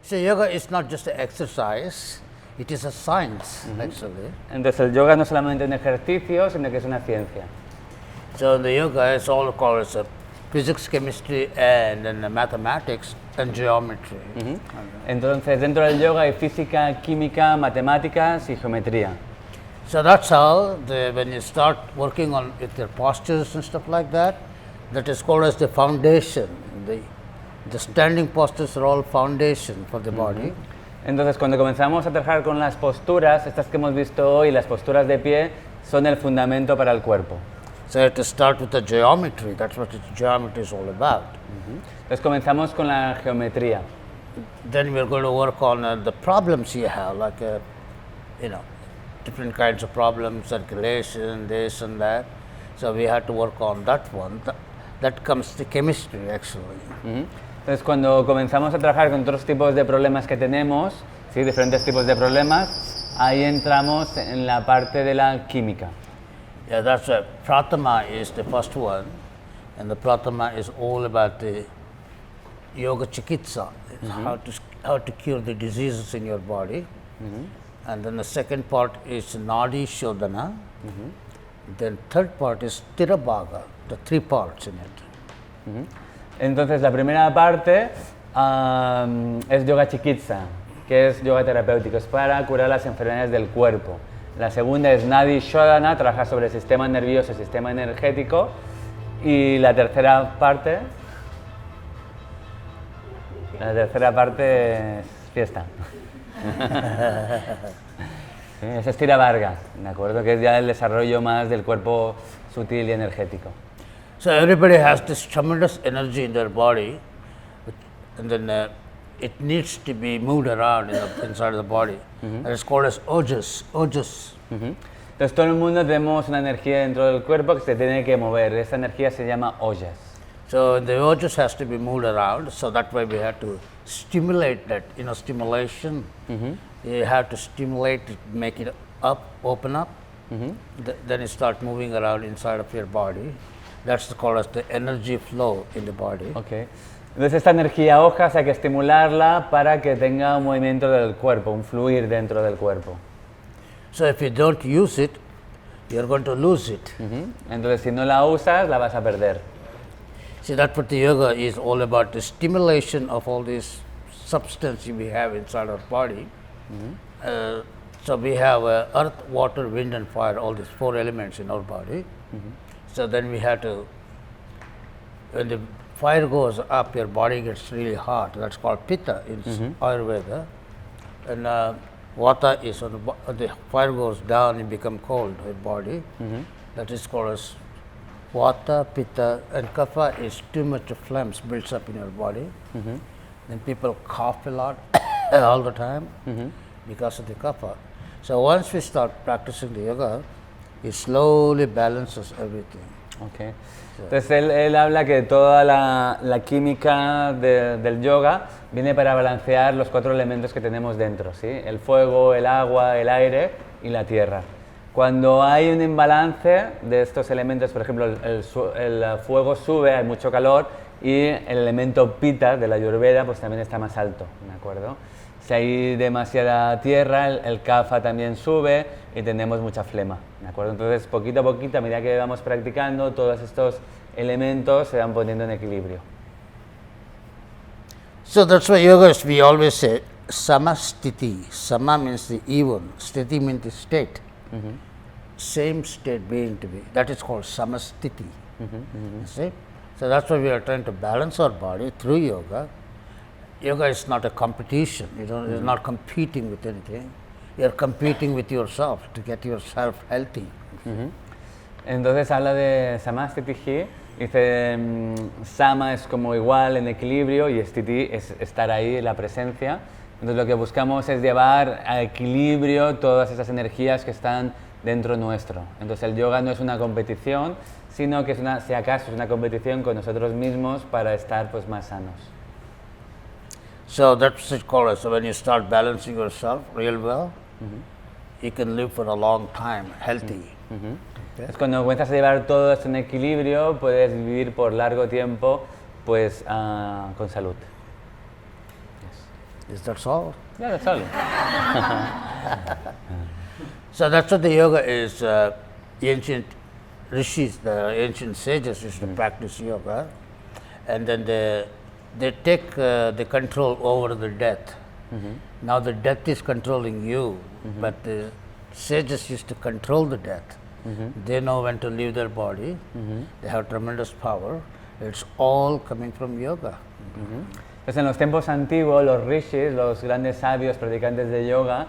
So yoga is not just an exercise, it is a science actually. Entonces el yoga no es solamente un ejercicio, sino que es una ciencia. So the yoga is all called as a physics, chemistry, and then the mathematics and geometry. Entonces dentro del yoga hay física, química, matemáticas y geometría. So that's how when you start working on with your postures and stuff like that is called as the foundation. The standing postures are all foundation for the body. Entonces cuando comenzamos a trabajar con las posturas, estas que hemos visto hoy, las posturas de pie, son el fundamento para el cuerpo. So you have to start with the geometry. That's what geometry is all about. Entonces comenzamos con la geometría. Then we're going to work on the problems you have, like different kinds of problems, circulation, this and that. So we have to work on that one. That comes to chemistry actually. Entonces cuando comenzamos a trabajar con otros tipos de problemas que tenemos, ¿sí? Diferentes tipos de problemas, ahí entramos en la parte de la química. Yeah, that's Pratama is the first one, and the Pratama is all about the yoga chikitsa, how to cure the diseases in your body. And then the second part is Nadi Shodhana. Then third part is Tirabhaga, the three parts in it. Entonces la primera parte es yoga chikitsa, que es yoga terapéutico, es para curar las enfermedades del cuerpo. La segunda es Nadi Shodhana, trabaja sobre el sistema nervioso, el sistema energético. Y la tercera parte es fiesta. Sí, es estira varga, ¿de acuerdo? Que es ya el desarrollo más del cuerpo sutil y energético. So everybody has this tremendous energy in their body, and then it needs to be moved around inside the body. And it's called as ojas. Entonces todo el mundo tenemos una energía dentro del cuerpo que se tiene que mover. Esta energía se llama ojas. So the ojas has to be moved around. So that way we have to stimulate that. Stimulation. You have to stimulate it, make it up, open up. Then you start moving around inside of your body. That's called as the energy flow in the body. Okay. Entonces esta energía hojas hay que estimularla para que tenga un movimiento del cuerpo, un fluir dentro del cuerpo. So if you don't use it, you're going to lose it. Entonces si no la usas, la vas a perder. See, that's what the yoga is all about, the stimulation of all these substances we have inside our body. So we have earth, water, wind and fire, all these four elements in our body. So then we have to, when the fire goes up, your body gets really hot. That's called pitta in Ayurveda. And vata is when the fire goes down, it becomes cold, your body. That is called as vata, pitta, and kapha is too much of phlegm builds up in your body. Then people cough a lot all the time because of the kapha. So once we start practicing the yoga, it slowly balances everything. Okay. Entonces él habla que toda la química del yoga viene para balancear los cuatro elementos que tenemos dentro, ¿sí? El fuego, el agua, el aire y la tierra. Cuando hay un imbalance de estos elementos, por ejemplo, el fuego sube, hay mucho calor, y el elemento pita de la Ayurveda pues también está más alto, ¿de acuerdo? Si hay demasiada tierra, el kapha también sube y tenemos mucha flema, ¿de acuerdo? Entonces, poquito a poquito, a medida que vamos practicando, todos estos elementos se van poniendo en equilibrio. So that's why yoga, we always say samastiti. Sama means the even, stiti means the state. Same state being to be. That is called samastiti. You see? So that's why we are trying to balance our body through yoga. Yoga is not a competition. You're not competing with anything. You're competing with yourself to get yourself healthy. Entonces habla de samastiti. Dice, sama es como igual en equilibrio y stiti es estar ahí, la presencia. Entonces lo que buscamos es llevar a equilibrio todas esas energías que están dentro nuestro. Entonces el yoga no es una competición, sino que es si acaso es una competición con nosotros mismos para estar pues más sanos. So that's what it's called. So when you start balancing yourself real well, you can live for a long time, healthy. Es cuando comienzas a llevar todo esto en equilibrio, puedes vivir por largo tiempo pues con salud. Is that all? Yeah, that's all. So that's what the yoga is. Ancient rishis, the ancient sages used to practice yoga, and then they take the control over the death. Now the death is controlling you, but the sages used to control the death. They know when to leave their body. They have tremendous power. It's all coming from yoga. Pues en los tiempos antiguos, los rishis, los grandes sabios practicantes de yoga,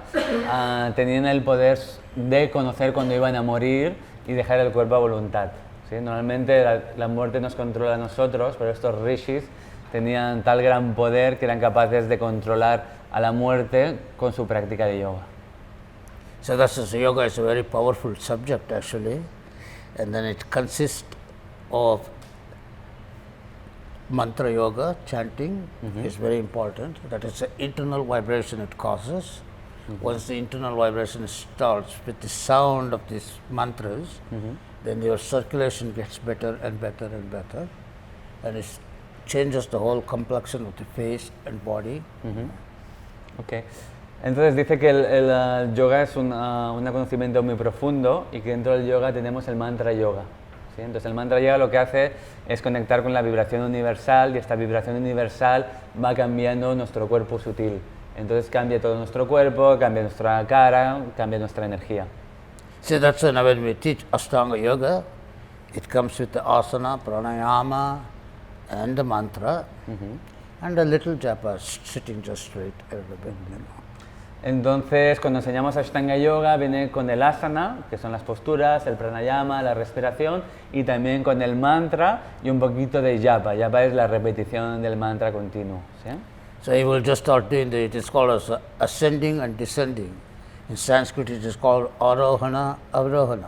tenían el poder de conocer cuando iban a morir y dejar el cuerpo a voluntad. ¿Sí? Normalmente la muerte nos controla a nosotros, pero estos rishis tenían tal gran poder que eran capaces de controlar a la muerte con su práctica de yoga. So yoga is a very powerful subject actually, and then it consists of mantra yoga, chanting is very important. That is an internal vibration it causes. Once the internal vibration starts with the sound of these mantras, then your circulation gets better and better and better, and it changes the whole complexion of the face and body. Okay. Entonces dice que el yoga es un conocimiento muy profundo y que dentro del yoga tenemos el mantra yoga. ¿Sí? Entonces el mantra yoga lo que hace es conectar con la vibración universal y esta vibración universal va cambiando nuestro cuerpo sutil. Entonces cambia todo nuestro cuerpo, cambia nuestra cara, cambia nuestra energía. So that's when we teach Ashtanga Yoga, it comes with the asana, pranayama and the mantra and a little japa, sitting just straight a little bit. Entonces, cuando enseñamos Ashtanga Yoga, viene con el asana, que son las posturas, el pranayama, la respiración, y también con el mantra y un poquito de japa. Japa es la repetición del mantra continuo. ¿Sí? So you will just start doing it is called as ascending and descending. In Sanskrit it is called arohana, avrohana.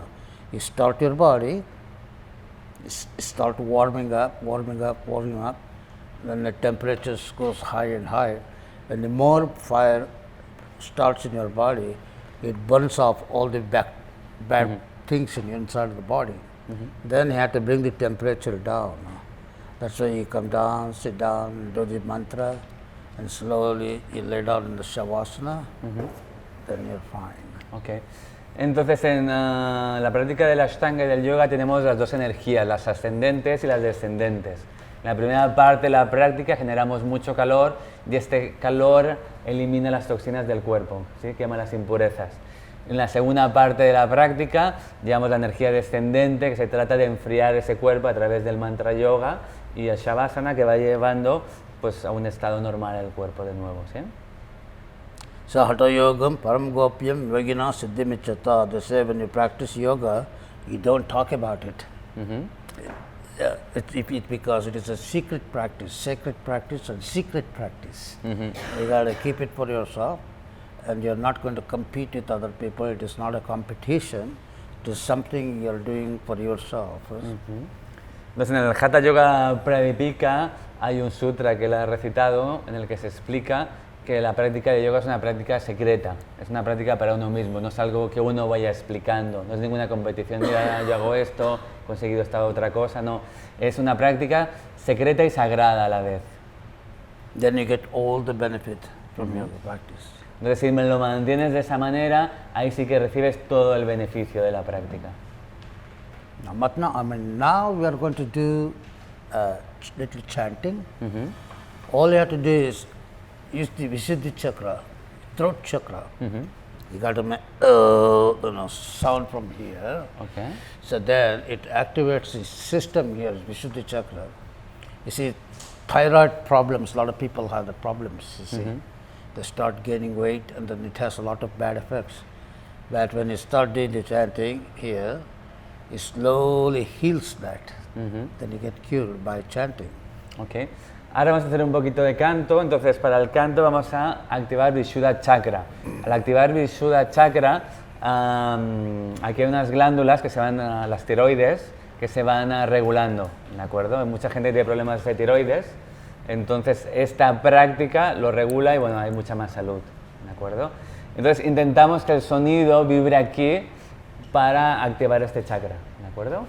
You start your body, start warming up, then the temperature goes high and high, and the more fire starts in your body, it burns off all the bad things inside of the body. Then you have to bring the temperature down. That's why you come down, sit down, do the mantra, and slowly you lay down in the shavasana, then you're fine. Okay. Entonces en la práctica del Ashtanga y del yoga tenemos las dos energías, las ascendentes y las descendentes. En la primera parte de la práctica generamos mucho calor y este calor elimina las toxinas del cuerpo, ¿sí? Quema las impurezas. En la segunda parte de la práctica llevamos la energía descendente, que se trata de enfriar ese cuerpo a través del mantra yoga y el shavasana, que va llevando pues, a un estado normal el cuerpo de nuevo. ¿Sí? So Hatha Yogam Param Gopyam Yogina Siddhimichata. They say when you practice yoga, you don't talk about it. Because it is a secret practice, sacred practice and secret practice. You got to keep it for yourself, and you're not going to compete with other people. It is not a competition. It is something you're doing for yourself. Entonces en el Hatha Yoga Pradipika hay un sutra que él ha recitado en el que se explica que la práctica de yoga es una práctica secreta, es una práctica para uno mismo, no es algo que uno vaya explicando, no es ninguna competición, mira, yo hago esto, he conseguido esta otra cosa, no, es una práctica secreta y sagrada a la vez. Then you get all the benefit from yoga practice. Entonces si me lo mantienes de esa manera, ahí sí que recibes todo el beneficio de la práctica. Now we are going to do little chanting. All you have to do is use the Visuddhi chakra, throat chakra. You got to make sound from here. Okay. So then it activates the system here, Visuddhi chakra. You see, thyroid problems, a lot of people have the problems, you see. They start gaining weight and then it has a lot of bad effects. But when you start doing the chanting here, it slowly heals that. Then you get cured by chanting. Okay. Ahora vamos a hacer un poquito de canto, entonces para el canto vamos a activar Vishuddha Chakra. Al activar Vishuddha Chakra, aquí hay unas glándulas que se van a las tiroides, que se van regulando, ¿de acuerdo? Hay mucha gente que tiene problemas de tiroides, entonces esta práctica lo regula y bueno, hay mucha más salud, ¿de acuerdo? Entonces intentamos que el sonido vibre aquí para activar este chakra, ¿de acuerdo?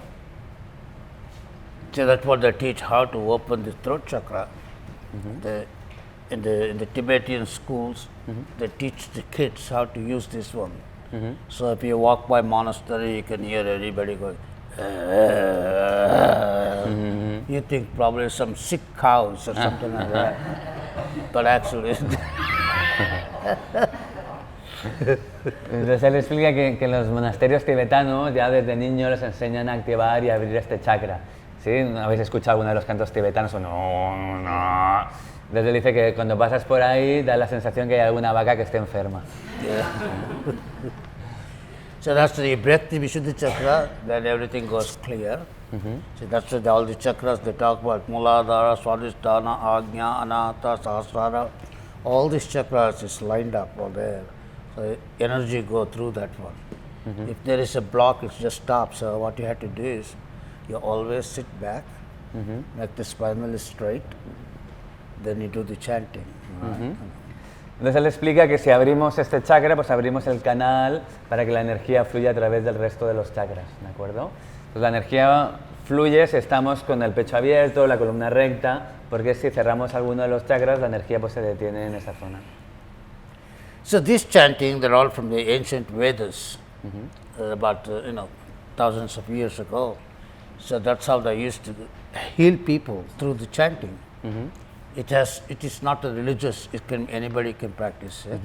So that's what they teach, how to open the throat chakra. in the Tibetan schools, they teach the kids how to use this one. So if you walk by monastery, you can hear everybody going. You think probably some sick cows or something like that, but actually. Entonces él explica que en los monasterios tibetanos ya desde niños les enseñan a activar y abrir este chakra. ¿Sí? ¿Habéis escuchado alguno de los cantos tibetanos o no? No. Entonces él dice que cuando pasas por ahí da la sensación que hay alguna vaca que esté enferma. Yeah. So that's the breath, the Vishuddha chakra, then everything goes clear. So that's why all the chakras they talk about Muladhara, Swadhisthana, Ajna, Anahata, Sahasrara. All these chakras is lined up all there. So energy go through that one. If there is a block, it just stops. So what you have to do is, you always sit back, make the spinal straight, then you do the chanting. Entonces él explica que si abrimos este chakra, pues abrimos el canal para que la energía fluya a través del resto de los chakras, ¿de acuerdo? Pues la energía fluye si estamos con el pecho abierto, la columna recta, porque si cerramos alguno de los chakras, la energía pues se detiene en esa zona. So this chanting, they're all from the ancient Vedas, about thousands of years ago. So that's how they used to heal people through the chanting. It is not a religious. Anybody can practice it.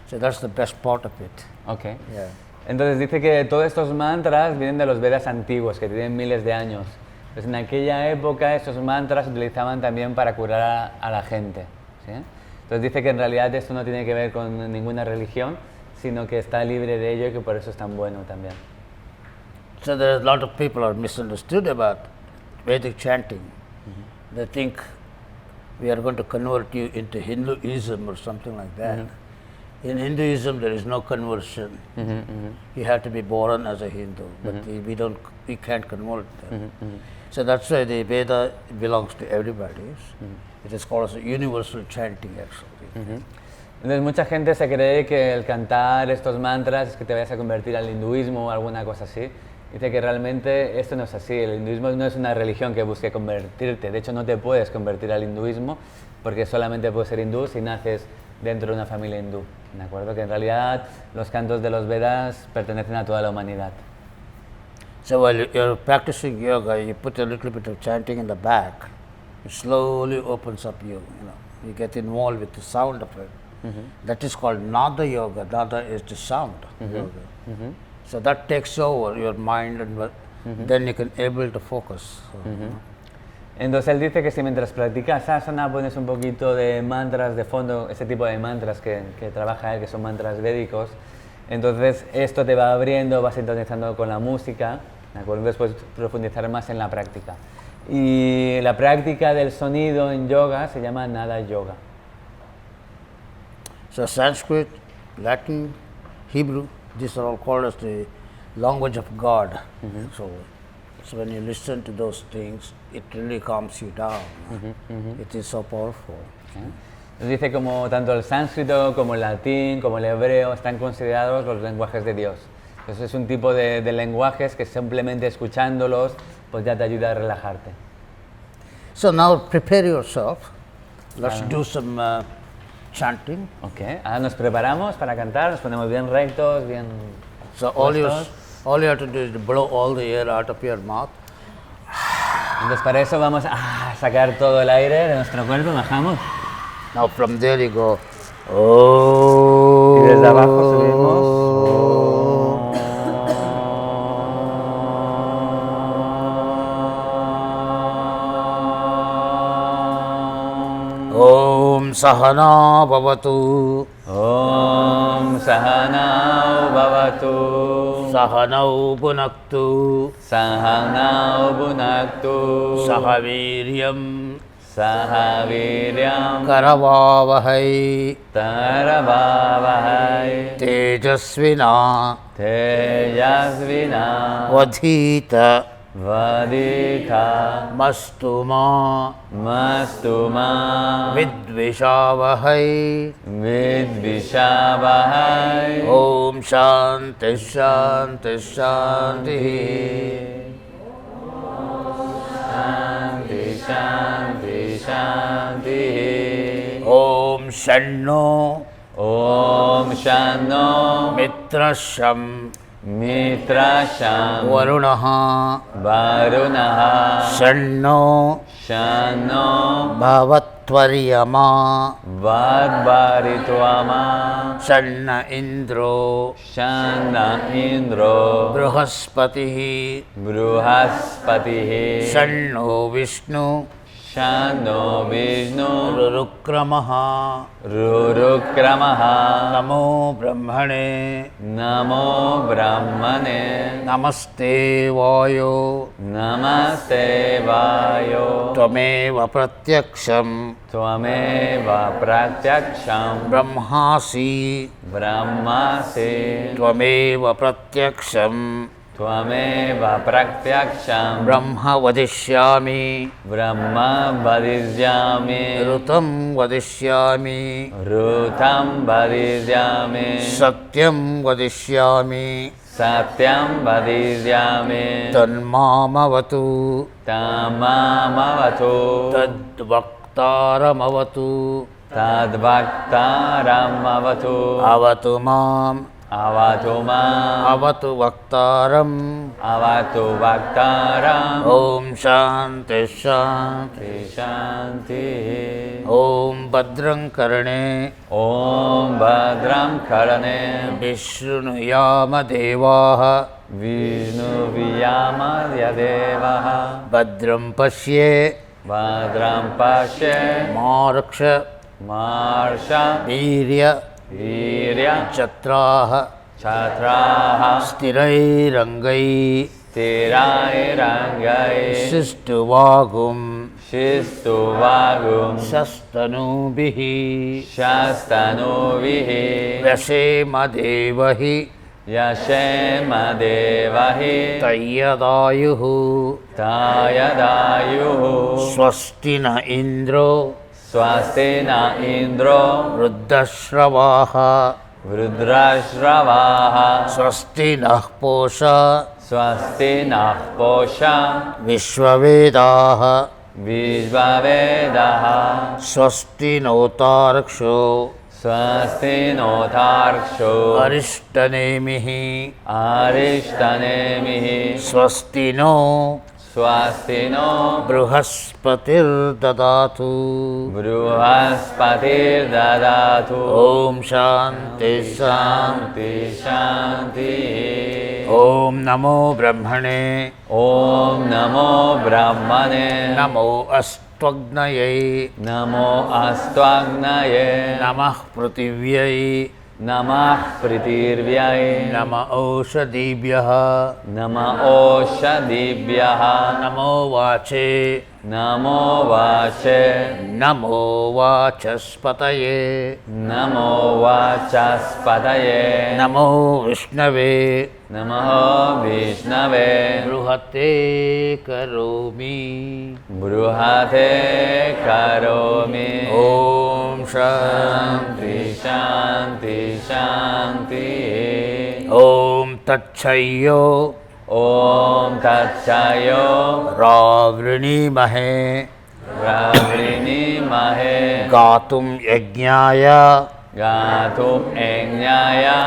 So that's the best part of it. Okay. Yeah. Entonces dice que todos estos mantras vienen de los Vedas antiguos, que tienen miles de años. Pues en aquella época estos mantras se utilizaban también para curar a la gente. ¿Sí? Entonces dice que en realidad esto no tiene que ver con ninguna religión, sino que está libre de ello y que por eso es tan bueno también. So there are a lot of people are misunderstood about Vedic chanting. They think we are going to convert you into Hinduism or something like that. In Hinduism, there is no conversion. You have to be born as a Hindu, but we can't convert them. So that's why the Veda belongs to everybody. It is called as a universal chanting, actually. Entonces mucha gente se cree que el cantar estos mantras es que te vayas a convertir al hinduismo o alguna cosa así. Dice que realmente esto no es así. El hinduismo no es una religión que busque convertirte. De hecho, no te puedes convertir al hinduismo porque solamente puedes ser hindú si naces dentro de una familia hindú. ¿De acuerdo? Que en realidad los cantos de los Vedas pertenecen a toda la humanidad. So while you're practicing yoga, you put a little bit of chanting in the back. It slowly opens up you. You get involved with the sound of it. That is called Nada yoga. Nada is the sound yoga. So that takes over your mind, and then you can able to focus. Entonces él dice que si mientras practicas asana pones un poquito de mantras de fondo, ese tipo de mantras que trabaja él, que son mantras védicos, entonces esto te va abriendo, vas sintonizando con la música, ¿de acuerdo? Entonces puedes profundizar más en la práctica. Y la práctica del sonido en yoga se llama Nada yoga. So Sanskrit, Latin, Hebrew, these are all called as the language of God. So when you listen to those things, it really calms you down. It is so powerful. Nos dice como tanto el sánscrito como el latín como el hebreo están considerados los lenguajes de Dios. Entonces es un tipo de lenguajes que simplemente escuchándolos pues ya te ayuda a relajarte. So now prepare yourself. Let's do some chanting. Okay. Ahora nos preparamos para cantar, nos ponemos bien rectos, bien. So all you have to do is blow all the air out of your mouth. Entonces para eso vamos a sacar todo el aire de nuestro cuerpo, bajamos. Now from there you go. Oh. Y desde abajo subimos. Om Sahana Bhavatu. Om Sahana Bhavatu. Sahanau Bhunaktu. Sahanau Bhunaktu. Sahaviryam. Sahaviryam. Karavavahai. Taravavahai. Tejasvina. Tejasvina. Vadhita. Vadika. Mastuma. Mastuma. Vidvishavahai. Vidvishavahai. Om Shanti Shanti Shanti. Shanti Shanti Shanti. Om Shanno Om Shanno Mitrasham Mitrasham Varunaha Varunaha Shanno Shanno Bhavatvaryama Vadvarituama Shanna Indro Shanna Indro Bruhaspatihi Bruhaspatihi Shanno Vishnu Shanno Vishnu Rurukramaha Rurukramaha Namo Brahmane Namo Brahmane Namaste Vayo Namaste Vayo Tvameva Pratyaksham Tvameva Pratyaksham Brahmasi Brahmasi Tvameva Pratyaksham Tvameva Pratyaksham Brahma Vadishyami Brahma Vadishyami Rutam Vadishyami Rutam Vadishyami Satyam Vadishyami Satyam Vadishyami Tanmamavatu Tamamavatu Tadvaktaramavatu Tadvaktaramavatu Avatu Mam Avatu Mam Avatu Vaktaram Avatu Vaktaram Om Shanti Shanti Shanti Om Bhadram Karane Om Bhadram Karane Vishnuyama Devaha Vishnu Viyama Devaha Bhadram Pashye Bhadram Pashe Maraksha Marsha Virya Virya Chatraha Chatraha Sthirairangai Tirai Rangai Sistuvagum Shistu Vagum Sastanubihi Shastanuvihi Vyasema Devahi Yashema Devahi Tayyadayuhu Tayadayuhu Swastina Indro Swastina Indro Ruddashravaha Rudrashravaha Swastinah Posha Swastinah Posha Vishwavedaha Vishvavedaha Swastinotarksho Swastinotarksho Arishtanemihi Arishtanemihi Swastino Swastino Bruhaspatir Dadatu Bruhaspatir Dadatu Om Shanti Shanti Shanti Shanti Om Namo Brahmane Om Namo Brahmane Namo Astvagnaye Namo Astvagnaye Namah Prativyai Namah Pritirvyai Nama Oshadibhyaha Nama Oshadibhyaha Namo Vache Namo Vache Namo Vachaspataye Namo Vachaspadaye Namo Vishnave Namo Vishnave Bruhate Karomi Bruhate Karomi Om Shanti Shanti Shanti Om Tatchayo Om Tatchayo Ravrini Mahe Ravrini Mahe Gatum Yajnaya Gatum Ennyaya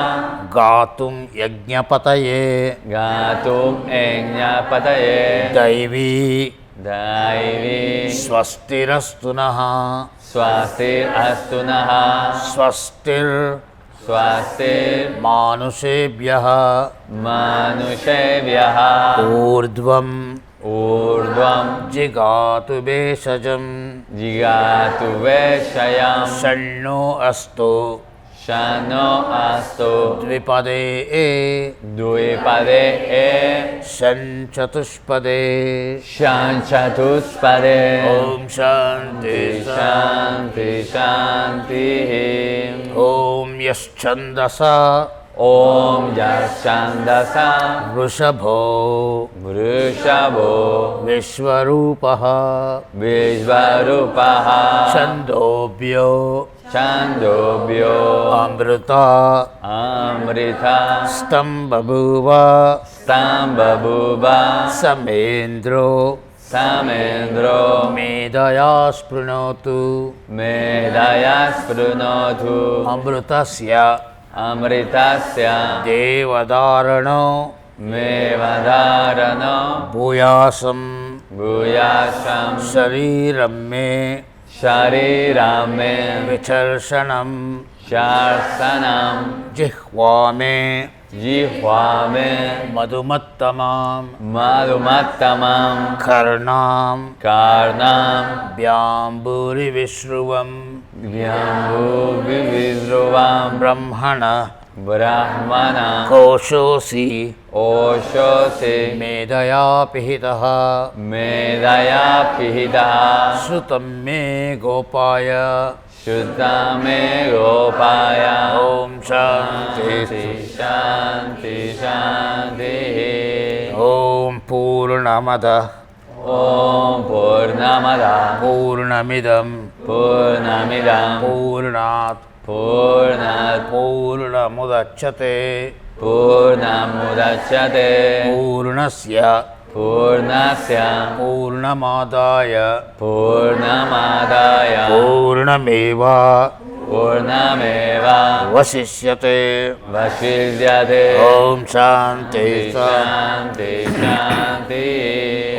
Gatum Yajnapataye Gatum Ennyapataye Daivi Daivi Swastirastunaha Swastir Astunaha Swastir Swastir Manusebhyaha Manushevyaha Urdhvam Urdhvam Jigatu Vesajam Jigatu Veshayam Shanno Astu Shano Astu Dvipade Dvipade Sanchatushpade Shanchatuspade Om Shanti Shanti Shanti Om Yaschandasa Om Yashandasa Vrishabho Vrishabo Vishwarupaha Vishvarupaha Chandobhyo Chandobhyo Amrita Amrita Stambabhuva Stambabhuva Samendro Samendro Medaya Sprunotu Medaya Sprunotu Amrutasya Amritasya Devadarano Mevadarano Bhuyasam Bhuyasham Shariram Me Sharirame Vicharshanam Sharsanam Jihvame Jihvame Madhumattamam Madhumattamam Karnam Karnam Vyamburi Vishruvam Vyambu Vividruvam Brahmana Brahmana Koshosi Oshosi Medaya Pihitaha Medaya Pihita Srutam Me Gopaya Shuddhame Gopaya Om Shanti Shanti Shanti Om Purnamada Om Purnamada Purnamidam Purnamidam Purnat Purnat Purnamudachyate Purnamudachyate Purnasya Purnasya Purnamadaya Purnamadaya Purnameva Purnameva Vasishyate Vashilyate Om Shanti Shanti Shanti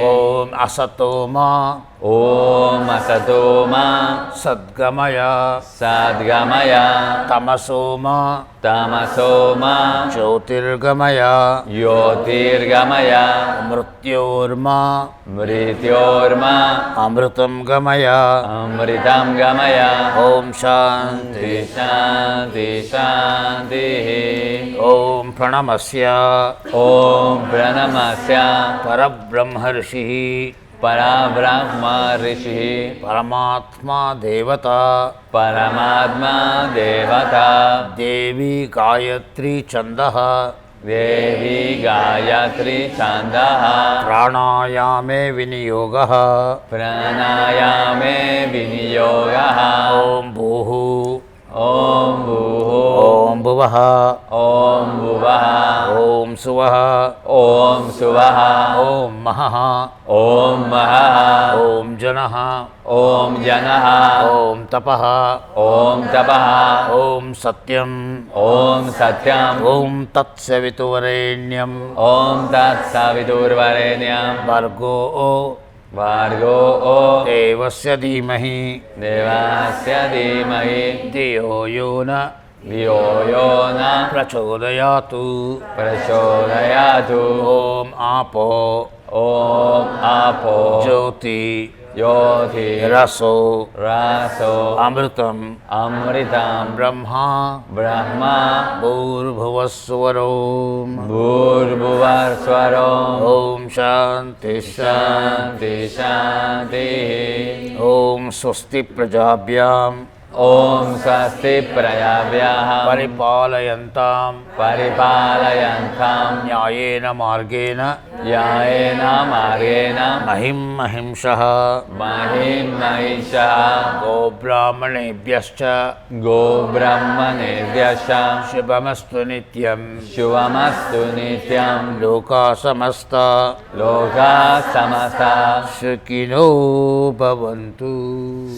Om Asatoma Om Asatoma Sadgamaya Sadgamaya Tamasoma Tamasoma Jyotirgamaya Yotirgamaya Mrityorma Mrityorma Amritam Gamaya Amritam Gamaya Om Shanti Shanti Shanti Om Pranamasya Om Pranamasya Parabrahmarshi Parabrahma Rishi Paramatma Devata Paramatma Devata Devi Gayatri Chandaha Devi Gayatri Chandaha Pranayame Viniyogaha Pranayame Viniyogaha Om Bhuhu Om Bhuho Om Bhuvaha Om Bhuvaha Om Suvaha Om Suvaha Om Mahaha Om Mahaha Om Janaha Om Janaha Om Tapaha Om Tapaha Om Satyam Om Satyam Om Tatsavituvarenyam Om Tat Savidurvarenyam Vargo Vargo Devasya Dhimahi Devasya Dhimahi Dhiyo Yona Dhiyo Yona Prachodayatu Prachodayatu Om Apo Om Apo Jyoti Yoti Raso Raso Amritam Amritam Brahma Brahma Bhurbhuvaswarom Bhurbuvar Swarom Om Shanti Shanti Shanti Om Swasti Prajabhyam Om Swasti Prajabhyaha Paripalayantam Paripalayantam Nyayena Margena Yaena Margena Mahim Mahimshaha Mahim Mahisha Go Brahmanebhyascha Go Brahmanevyasha Shubhamastu Nityam Shuvamastu Nityam Loka Samasta Loka Samasta Sukhino Bhavantu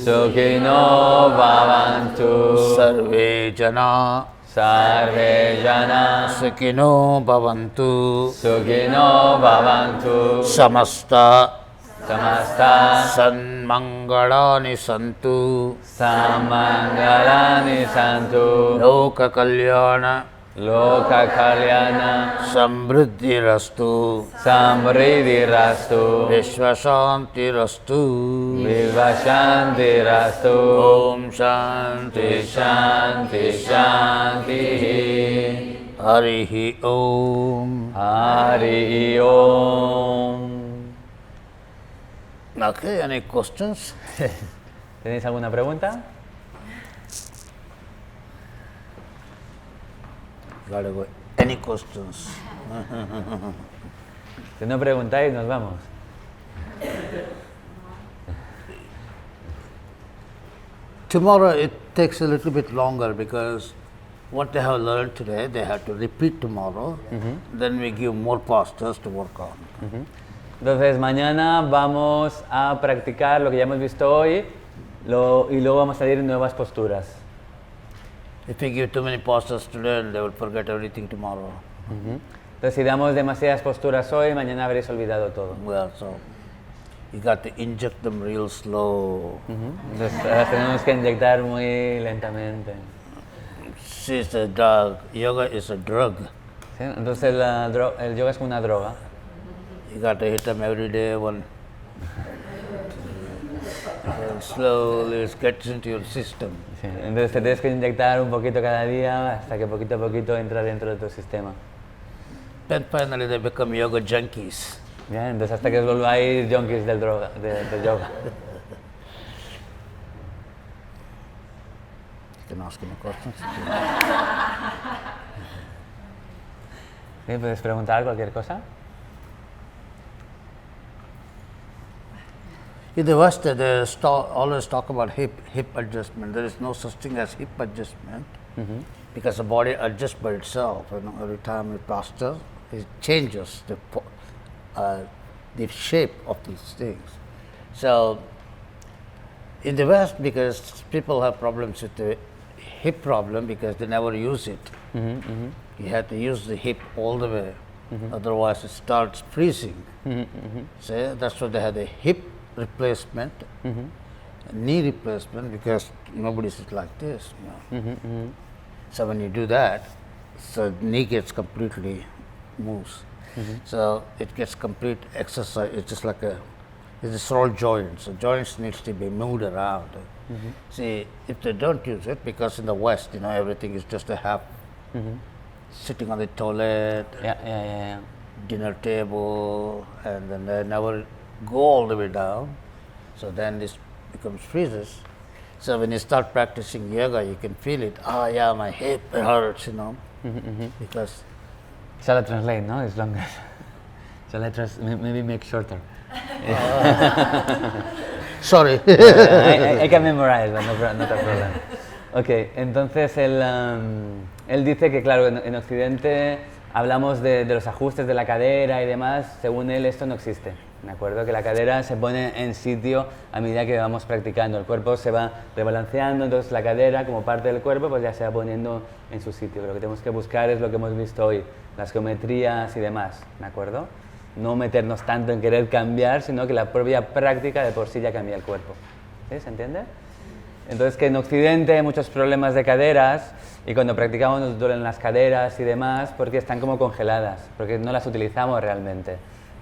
Sukhino Bhavantu Sarve Jana Sarve Jana Sukhino Bhavantu Sukhino Bhavantu Samasta Samasta Sanmangalani Santu Samangalani Santu Loka Kalyana Loka Kalyana Samriddhi Rastu Samriddhi Rastu Vishwashanti Rastu Vivashanti Rastu Om Shanti Shanti Shanti Harihi Om. Hari Om. Okay, any questions? ¿Tenéis alguna pregunta? Gotta go. Any questions? Si no preguntáis, nos vamos. Tomorrow it takes a little bit longer because what they have learned today, they have to repeat tomorrow. Then we give more pastors to work on. Entonces mañana vamos a practicar lo que ya hemos visto hoy y luego vamos a salir en nuevas posturas. If you give too many postures today, they will forget everything tomorrow. Entonces si damos demasiadas posturas hoy, mañana habréis olvidado todo. Well, so you got to inject them real slow. Entonces las tenemos que inyectar muy lentamente. It's a drug. Yoga is a drug. ¿Sí? Entonces el yoga es como una droga. You got to hit them every day. And slowly it gets into your system. Sí, entonces te tienes que inyectar un poquito cada día hasta que poquito a poquito entra dentro de tu sistema. Then finally they become yoga junkies. Bien, entonces hasta que os volváis junkies del yoga. You can ask him a question. ¿Sí? ¿Puedes preguntar cualquier cosa? In the West, they always talk about hip adjustment. There is no such thing as hip adjustment because the body adjusts by itself. You know, every time you posture, it changes the shape of these things. So, in the West, because people have problems with the hip problem because they never use it. You have to use the hip all the way, otherwise it starts freezing. So that's why they have the hip replacement, knee replacement, because nobody's like this. You know. So when you do that, so knee gets completely moves. So it gets complete exercise. It's just like it's all joints. So joints needs to be moved around. See, if they don't use it, because in the West, you know, everything is just a half sitting on the toilet, dinner table, and then they never go all the way down. So then this becomes freezes. So when you start practicing yoga, you can feel it. Oh yeah, my hip hurts, you know, because. Shall I translate? No, it's longer. Shall I maybe make shorter? Sorry. I can memorize, but no problem. Ok, entonces él dice que, claro, en Occidente hablamos de los ajustes de la cadera y demás. Según él, esto no existe, ¿de acuerdo? Que la cadera se pone en sitio a medida que vamos practicando. El cuerpo se va rebalanceando, entonces la cadera, como parte del cuerpo, pues ya se va poniendo en su sitio. Lo que tenemos que buscar es lo que hemos visto hoy, las geometrías y demás, ¿de acuerdo? No meternos tanto en querer cambiar, sino que la propia práctica de por sí ya cambia el cuerpo. ¿Sí? ¿Se entiende? Entonces, que en Occidente hay muchos problemas de caderas y cuando practicamos nos duelen las caderas y demás porque están como congeladas, porque no las utilizamos realmente.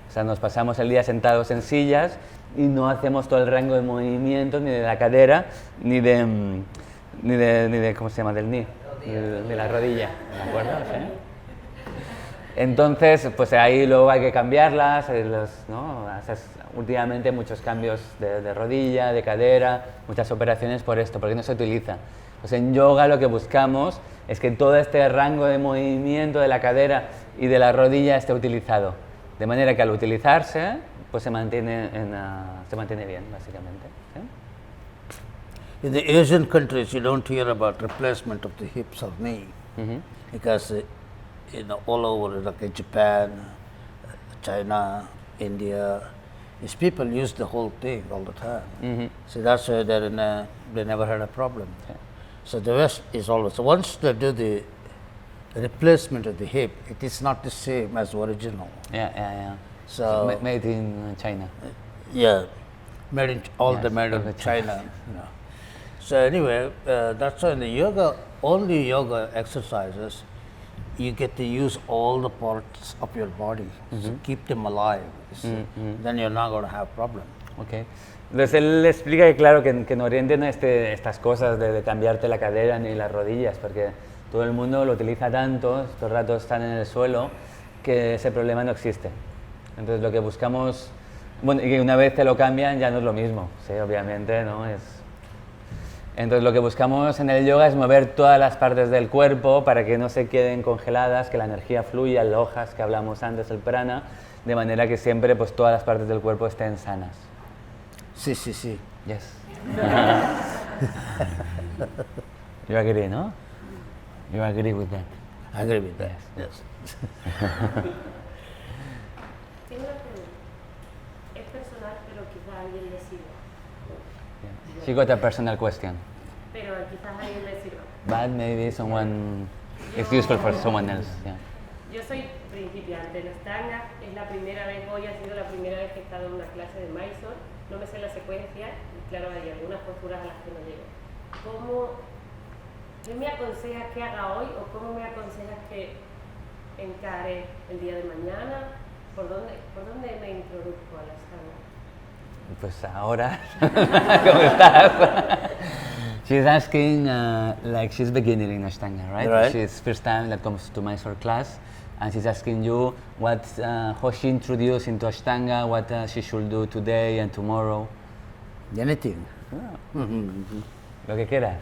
O sea, nos pasamos el día sentados en sillas y no hacemos todo el rango de movimientos ni de la cadera ni de ¿cómo se llama? Del knee, de la rodilla, ¿de acuerdo? ¿Sí? Entonces, pues ahí luego hay que cambiarlas, ¿no? Últimamente muchos cambios de rodilla, de cadera, muchas operaciones por esto, porque no se utiliza. Pues en yoga lo que buscamos es que todo este rango de movimiento de la cadera y de la rodilla esté utilizado, de manera que al utilizarse, pues se mantiene bien, básicamente. ¿Sí? In the Asian countries, you don't hear about replacement of the hips or knee, because you know, all over, like in Japan, China, India, these people use the whole thing all the time. So that's why they never had a problem. So the West is always, once they do the replacement of the hip, it is not the same as original. So made in China. Made in China. You know. So anyway, that's why in the yoga, only yoga exercises, you get to use all the parts of your body, so keep them alive. Then you're not going to have problem. Okay. Entonces él le explica que claro que en Oriente no es estas cosas de cambiarte la cadera ni las rodillas, porque todo el mundo lo utiliza tanto, estos ratos están en el suelo, que ese problema no existe. Entonces lo que buscamos, bueno, y que una vez te lo cambian ya no es lo mismo, sí, obviamente, ¿no? Entonces lo que buscamos en el yoga es mover todas las partes del cuerpo para que no se queden congeladas, que la energía fluya, el ojas que hablamos antes, el prana, de manera que siempre pues todas las partes del cuerpo estén sanas. Sí. Yes. You agree, no? You agree with that? I agree with that. Yes. Tengo una pregunta. personal, pero quizás a alguien le sirva. Yeah. She got a personal question. Pero quizás a alguien le sirva. But maybe someone it's useful for someone else. Yeah. Yo soy principiante en Ashtanga, es la primera vez, hoy ha sido la primera vez que he estado en una clase de Mysore, no me sé la secuencia y claro, hay algunas posturas a las que no llego. ¿Qué me aconsejas que haga hoy o cómo me aconsejas que encare el día de mañana? ¿Por dónde me introduzco a la Ashtanga? Pues ahora, ¿cómo estás? She's asking, like she's beginning in Ashtanga, right? Right. She's first time that comes to Mysore class, and she's asking you how she introduced into Ashtanga, what she should do today and tomorrow. Anything. Lo que quieras.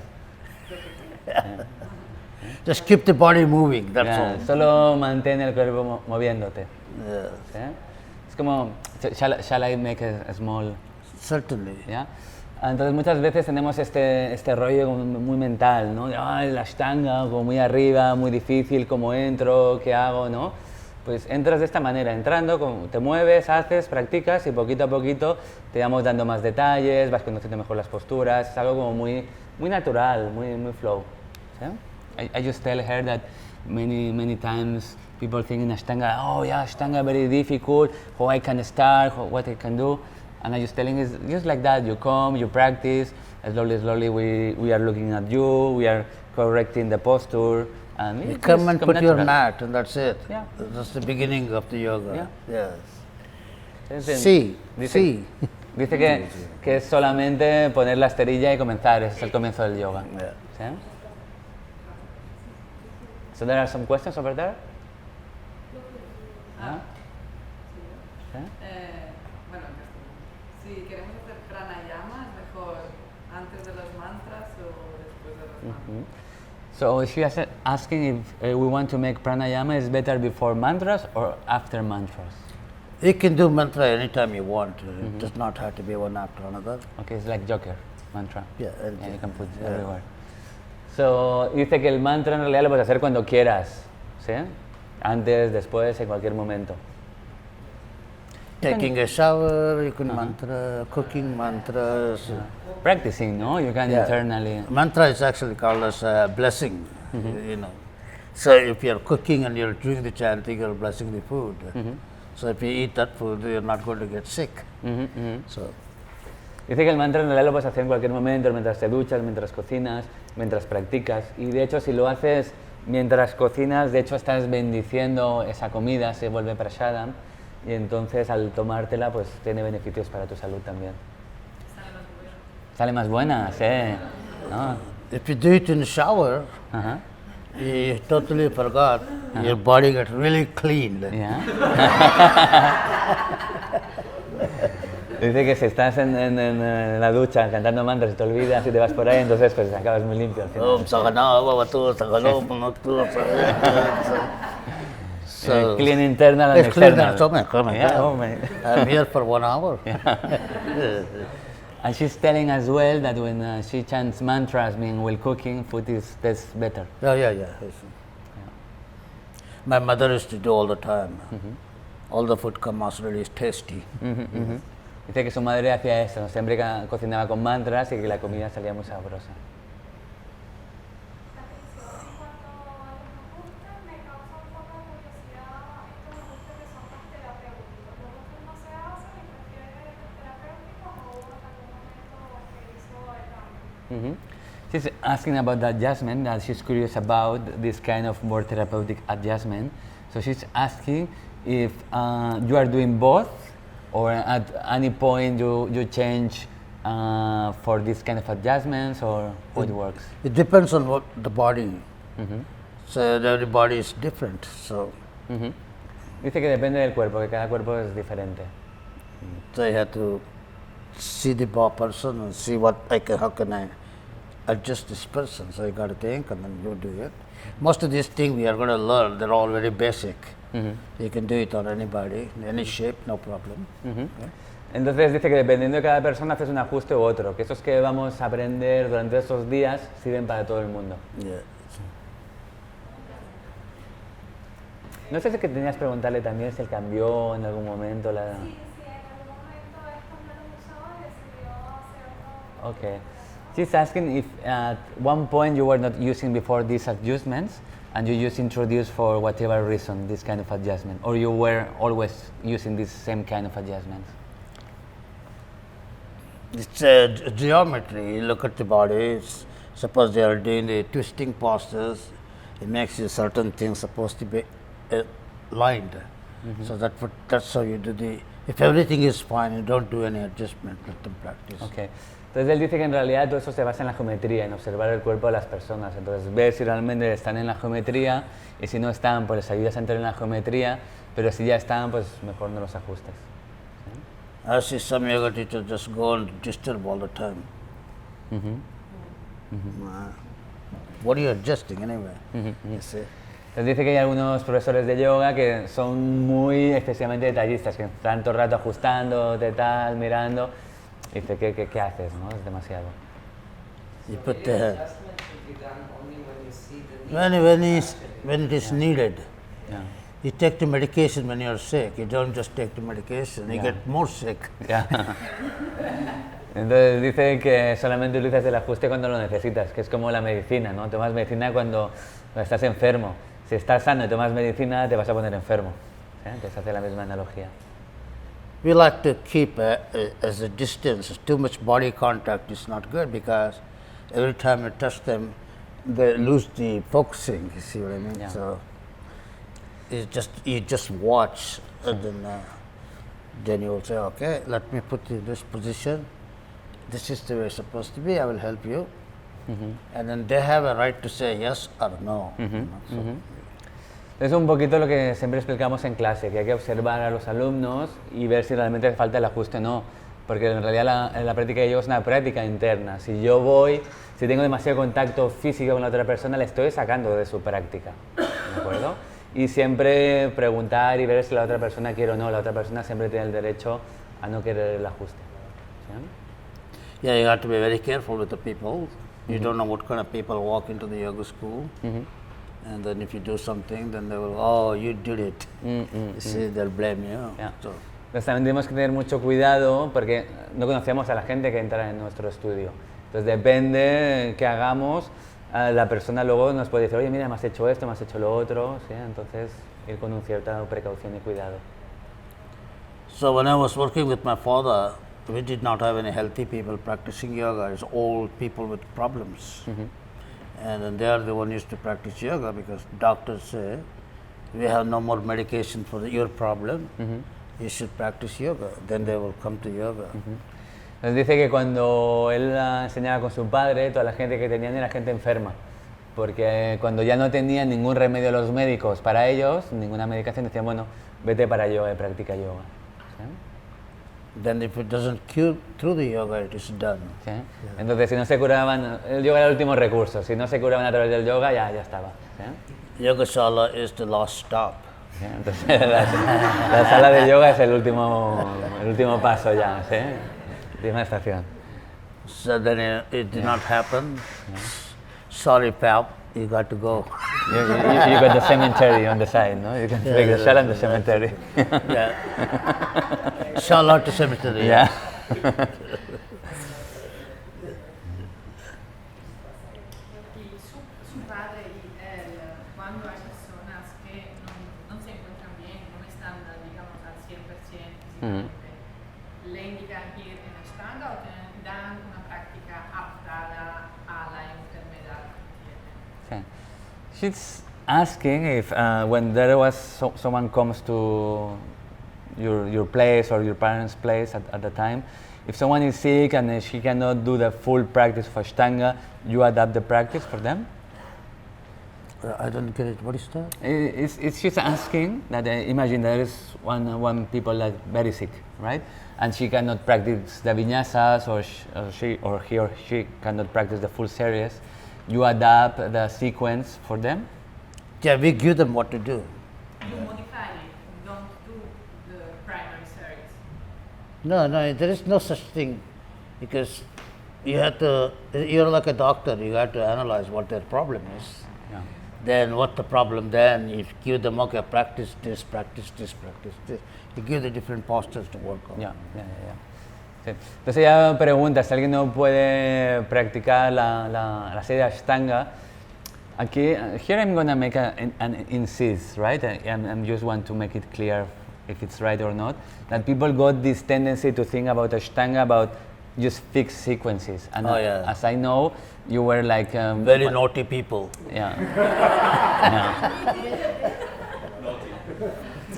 Just keep the body moving, that's Yeah, all. solo mantén el cuerpo moviéndote. Yes. ¿Sí? Es como, shall I make a small... Certainly. ¿Ya? Entonces muchas veces tenemos este rollo muy mental, ¿no? De, ay, la ashtanga, como muy arriba, muy difícil, ¿cómo entro? ¿Qué hago? ¿No? Pues entras de esta manera, entrando, te mueves, haces, practicas y poquito a poquito te vamos dando más detalles, vas conociendo mejor las posturas, es algo como muy natural, muy flow. ¿Sí? I just tell her that many times people think in ashtanga, oh yeah, ashtanga very difficult, how I can start, what I can do. And I just telling is just like that. You come, you practice. Slowly, we are looking at you. We are correcting the posture. And You it come just and come put your natural. mat and that's it. Yeah. That's the beginning of the yoga. Yeah. Yes. Entonces, Sí, dice, sí. dice que es solamente poner la esterilla y comenzar. Ese es el comienzo del yoga. Yeah. ¿Sí? So there are some questions over there. ¿Ah? ¿Sí? Bueno, si queremos hacer pranayama, ¿es mejor antes de los mantras o después de los mantras? So she is asking if we want to make pranayama, is better before mantras or after mantras? You can do mantra anytime you want. It does not have to be one after another. Okay, it's like Joker mantra. Yeah, And you can put it yeah. everywhere. So dice que el mantra en realidad lo puedes hacer cuando quieras, ¿sí? Antes, después, en cualquier momento. Taking a shower, you can mantra, cooking mantras. Practicing, no? You can Yeah. internally. Mantra is actually called as a blessing, you know. So if you're cooking and you're doing the chanting, you're blessing the food. So if you eat that food, you're not going to get sick. So Dice que el mantra en realidad lo puedes hacer en cualquier momento, mientras te duchas, mientras cocinas, mientras practicas. Y de hecho, si lo haces mientras cocinas, de hecho estás bendiciendo esa comida, se vuelve prashadam. Y entonces al tomártela, pues tiene beneficios para tu salud también. Sale más buena, sí. ¿No? if you do it in the shower, Ajá. you totally forgot, your body gets really clean. Ya. Dice que si estás en la ducha cantando mantras y te olvidas y te vas por ahí, entonces pues acabas muy limpio al final. Om Sagana Bhavatu Sagano Bhunaktu. So Clean internal and it's clean external. and so come on, Yeah, come. oh my. I'm here for 1 hour. And she's telling as well that when she chants mantras, meaning while cooking, food tastes better. Yeah. My mother used to do all the time. All the food comes really tasty. Dice que su madre hacía eso, siempre cocinaba con mantras y que la comida salía muy sabrosa. She's asking about the adjustment, that she's curious about this kind of more therapeutic adjustment. So she's asking if you are doing both, or at any point you change for this kind of adjustments, or how it works. It depends on what the body. So every body is different. So Dice que depende del cuerpo, que cada cuerpo es diferente. I have to see the person and see how can I adjust this person. So you got to think and then you do it. Most of these things we are going to learn, they're all very basic. You can do it on anybody, in any shape, no problem. Entonces dice que dependiendo de cada persona haces un ajuste u otro, que esos que vamos a aprender durante estos días sirven para todo el mundo. Yeah. No sé si que tenías que preguntarle también si él cambió en algún momento la... Sí, en algún momento es Okay. She's asking if at one point you were not using before these adjustments and you just introduced for whatever reason this kind of adjustment, or you were always using this same kind of adjustments? It's geometry. You look at the body. Suppose they are doing the twisting postures. It makes you certain things supposed to be aligned. So that's how you do the. If everything is fine, you don't do any adjustment. Let them practice. Okay. Entonces él dice que en realidad todo eso se basa en la geometría, en observar el cuerpo de las personas. Entonces ver si realmente están en la geometría y si no están, pues les ayudas a entrar en la geometría, pero si ya están, pues mejor no los ajustes. I see some yoga teachers just go and disturb all the time. What are you adjusting anyway? You see? Entonces dice que hay algunos profesores de yoga que son muy especialmente detallistas, que están todo el rato ajustando, tal, mirando. Y dice, ¿qué haces? ¿No? Es demasiado. You put The the adjustment should be done only when you see the need. when it is needed. Yeah. You take the medication when you are sick. You don't just take the medication. You get more sick. Ya. Entonces dice que solamente utilizas el ajuste cuando lo necesitas, que es como la medicina, ¿no? Tomas medicina cuando estás enfermo. Si estás sano y tomas medicina, te vas a poner enfermo. ¿Sí? Entonces hace la misma analogía. We like to keep as a distance. Too much body contact is not good because every time you touch them, they lose the focusing. You see what I mean? Yeah. So you just watch, and then you will say, okay, let me put you in this position. This is the way it's supposed to be. I will help you. And then they have a right to say yes or no. You know, so Es un poquito lo que siempre explicamos en clase, que hay que observar a los alumnos y ver si realmente hace falta el ajuste o no, porque en realidad la práctica de yoga es una práctica interna. Si si tengo demasiado contacto físico con la otra persona, le estoy sacando de su práctica, ¿de acuerdo? Y siempre preguntar y ver si la otra persona quiere o no. La otra persona siempre tiene el derecho a no querer el ajuste. ¿Sí? yeah, you have to be very careful with the people. You don't know what kind of people walk into the yoga school. And then if you do something, then they will, oh, you did it. You see, they'll blame you. Yeah. So, Entonces también tenemos que tener mucho cuidado porque no conocemos a la gente que entra en nuestro estudio. Entonces depende qué hagamos, la persona luego nos puede decir, oye, mira, me has hecho esto, me has hecho lo otro. ¿Sí? Entonces ir con cierta precaución y cuidado. so when I was working with my father, we did not have any healthy people practicing yoga. It's all people with problems. And then they are the one used to practice yoga because doctors say, we have no more medication for your problem. You should practice yoga. Then they will come to yoga. Nos dice que cuando él enseñaba con su padre, toda la gente que tenían era gente enferma, porque cuando ya no tenían ningún remedio los médicos para ellos, ninguna medicación, decían, bueno, vete para yoga y practica yoga. ¿Sí? Then if it doesn't cure through the yoga, it is done. ¿Sí? Entonces, si no se curaban, el yoga era el último recurso, si no se curaban a través del yoga, ya estaba. ¿Sí? Yoga shala is the last stop. ¿Sí? Entonces, la sala de yoga es el último paso ya, ¿sí? Última estación. So then it did not happen. Sorry, pal, you got to go. You got the cemetery on the side, no? You can take the shala and the cemetery. Yeah. Shala to cemetery. Yeah. Y su padre y él, cuando hay personas que no se encuentran bien, no están, digamos, al 100% físicamente, le indican ir en estándar o dan una práctica adaptada a la enfermedad que tienen. Okay. She's asking if when there was someone comes to your place or your parents' place at the time, if someone is sick and she cannot do the full practice of Ashtanga, you adapt the practice for them? I don't get it. What is that? It's she's asking that imagine there is one people that very sick, right? And she cannot practice the vinyasas, or he or she cannot practice the full series. You adapt the sequence for them? Yeah, we give them what to do. You modify it, don't do the primary series. No, there is no such thing because you're like a doctor, you have to analyze what their problem is. Yeah. Then what the problem, then you give them, okay, practice this, practice this, practice this. You give the different postures to work on. Yeah. Sí. Entonces ella pregunta si alguien no puede practicar la serie Ashtanga. Aquí, here I'm going to make an insist, right? I just want to make it clear if it's right or not. That people got this tendency to think about Ashtanga about just fixed sequences. And as I know, you were like... very naughty people. Yeah.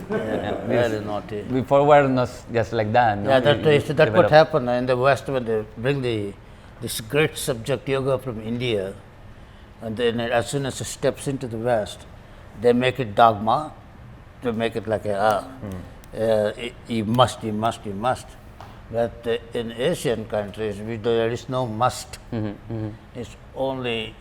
Very naughty. Before we're not just like that. No? Yeah, that's what happened in the West when they bring this great subject yoga from India, and then as soon as it steps into the West, they make it dogma, to make it like you must. But in Asian countries, there is no must. It's only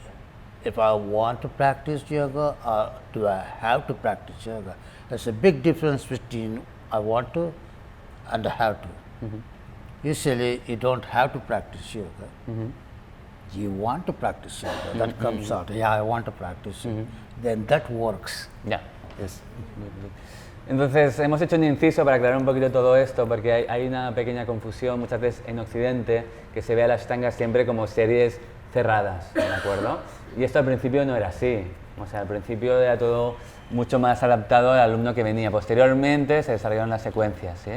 if I want to practice yoga or do I have to practice yoga. There's a big difference between I want to and I have to. Usually you don't have to practice yoga. You want to practice yoga. That comes out. Yeah, I want to practice yoga. Then that works. Yeah. Yes. Entonces, hemos hecho un inciso para aclarar un poquito todo esto, porque hay una pequeña confusión muchas veces en Occidente, que se ve a la Ashtanga siempre como series cerradas, ¿de acuerdo? Y esto al principio no era así. O sea, al principio era todo mucho más adaptado al alumno que venía. Posteriormente se desarrollaron las secuencias, ¿sí?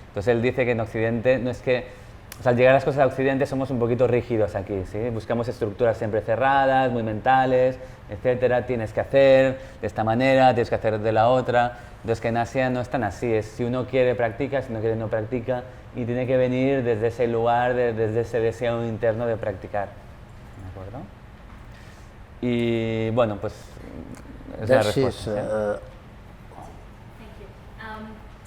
Entonces él dice que en Occidente no es que... O sea, al llegar las cosas a Occidente somos un poquito rígidos aquí, ¿sí? Buscamos estructuras siempre cerradas, muy mentales, etcétera. Tienes que hacer de esta manera, tienes que hacer de la otra. Entonces que en Asia no es tan así, es si uno quiere practica, si no quiere no practica, y tiene que venir desde ese lugar, desde ese deseo interno de practicar, ¿de acuerdo? Y bueno, pues es la respuesta. Thank you.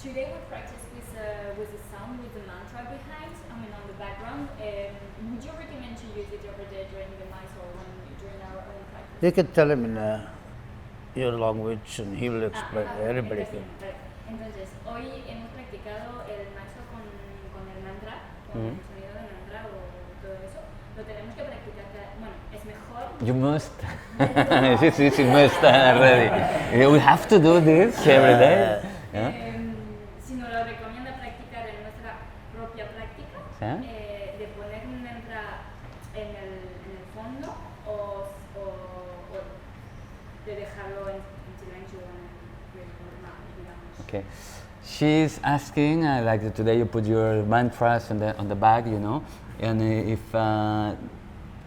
Today we practice with the sound, with the mantra behind, I mean on the background. Would you recommend to use it over there during the Mysore or during our own practice? You can tell him in your language and he will explain. Everybody can. Entonces, hoy hemos practicado el Mysore con el mantra, con el sonido del mantra o todo eso. Lo tenemos que practicar, bueno, es mejor. You must. she must already. We have to do this every day. Si nos lo recomienda practicar en nuestra propia práctica, de poner un mantra en el fondo o de dejarlo en silencio normal, digamos. Okay. She's asking, like today you put your mantras on the bag, you know, and if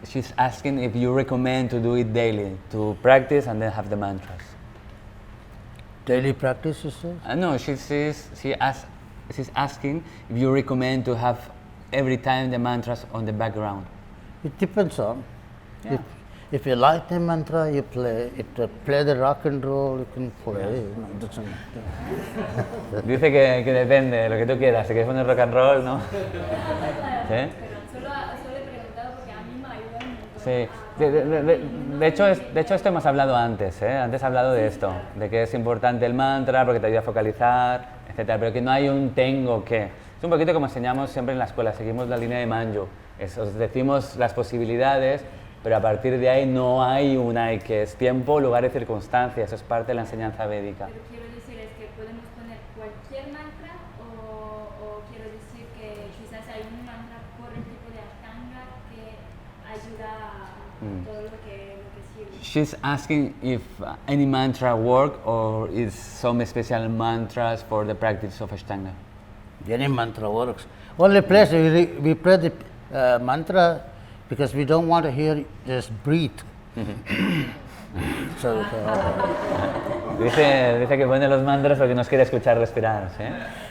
she's asking if you recommend to do it daily, to practice and then have the mantras. Daily practice, you say? No, she's asking if you recommend to have every time the mantras on the background. It depends on. If you like the mantra, you play. If you play the rock and roll, you can play. Dice que depende de lo que tú quieras. Si quieres poner rock and roll, ¿no? ¿Sí? Solo he preguntado porque a mí me ayuda mucho. Sí. De hecho, esto hemos hablado antes. Antes he hablado de esto, de que es importante el mantra porque te ayuda a focalizar, etcétera. Pero que no hay un tengo que. Es un poquito como enseñamos siempre en la escuela. Seguimos la línea de Manju. Os decimos las posibilidades, pero a partir de ahí no hay un hay que, es tiempo, lugar y circunstancia, eso es parte de la enseñanza védica. Pero quiero decir es que podemos poner cualquier mantra o quiero decir que quizás hay un mantra por el tipo de ashtanga que ayuda a todo lo que sirve. She's asking if any mantra work or is some special mantras for the practice of ashtanga. Any mantra works. Only place we play the mantra because we don't want to hear just breathe. So, dice que pone los mantras porque nos quiere escuchar respirar, ¿sí?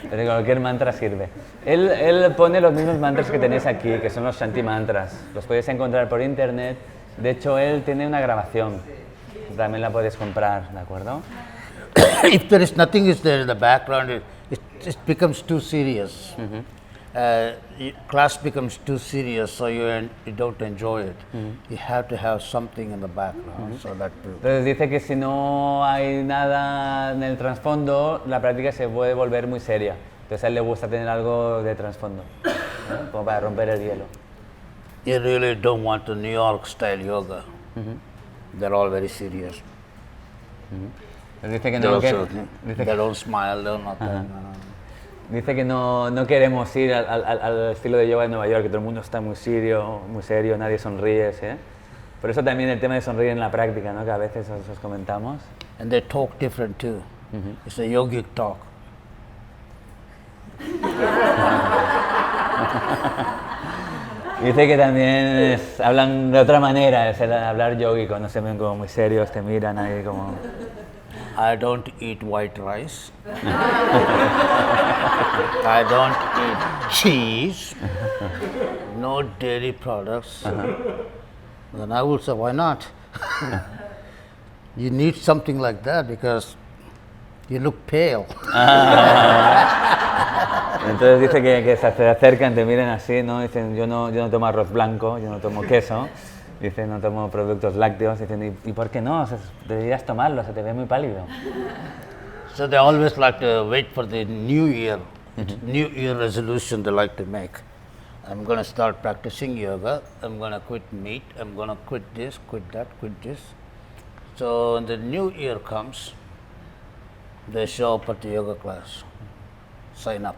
Pero cualquier mantra sirve. Él pone los mismos mantras que tenéis aquí, que son los Shanti mantras. Los podéis encontrar por internet. De hecho, él tiene una grabación. También la puedes comprar, ¿de acuerdo? if there is nothing is there in the background, it becomes too serious. Class becomes too serious, so you don't enjoy it. You have to have something in the background, so that. Entonces dice que si no hay nada en el trasfondo, la práctica se puede volver muy seria. Entonces a él le gusta tener algo de trasfondo, ¿no? Como para romper el hielo. You really don't want the New York style yoga. They're all very serious. Dice que no, they don't smile, they're nothing. Dice que no queremos ir al estilo de yoga de Nueva York, que todo el mundo está muy serio, nadie sonríe, ¿sí? Por eso también el tema de sonreír en la práctica, ¿no? Que a veces os comentamos. And they talk different too. It's a yogic talk. Dice que también hablan de otra manera, es el hablar yogico, no se ven como muy serios, te miran ahí como... I don't eat white rice. I don't eat cheese. No dairy products. Then I will say, why not? You need something like that because you look pale. Entonces dice que se acercan, te miran así, ¿no? Dicen, yo no tomo arroz blanco, yo no tomo queso. Dice, no tomo productos lácteos. Dicen, ¿y por qué no? O sea, deberías tomarlo, se te ve muy pálido. So they always like to wait for the new year. New year resolution they like to make. I'm going to start practicing yoga. I'm going to quit meat. I'm going to quit this, quit that, quit this. So when the new year comes, they show up at the yoga class, sign up.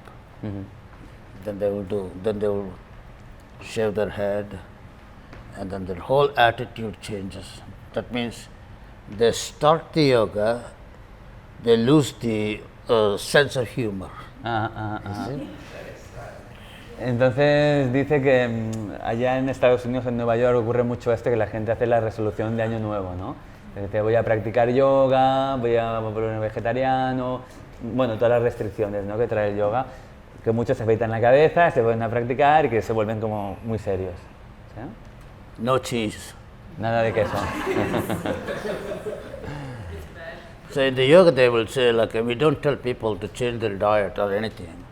Then they will shave their head, and then their whole attitude changes. That means they start the yoga, they lose the sense of humor. Entonces dice que allá en Estados Unidos, en Nueva York, ocurre mucho esto, que la gente hace la resolución de año nuevo, ¿no? Dice, voy a practicar yoga, voy a volverme vegetariano, bueno, todas las restricciones, ¿no?, que trae el yoga, que muchos se afeitan la cabeza, se vuelven a practicar y que se vuelven como muy serios. ¿Sí? No cheese. Nada de queso. So in the yoga they will say, like, we don't tell people to change their diet or anything,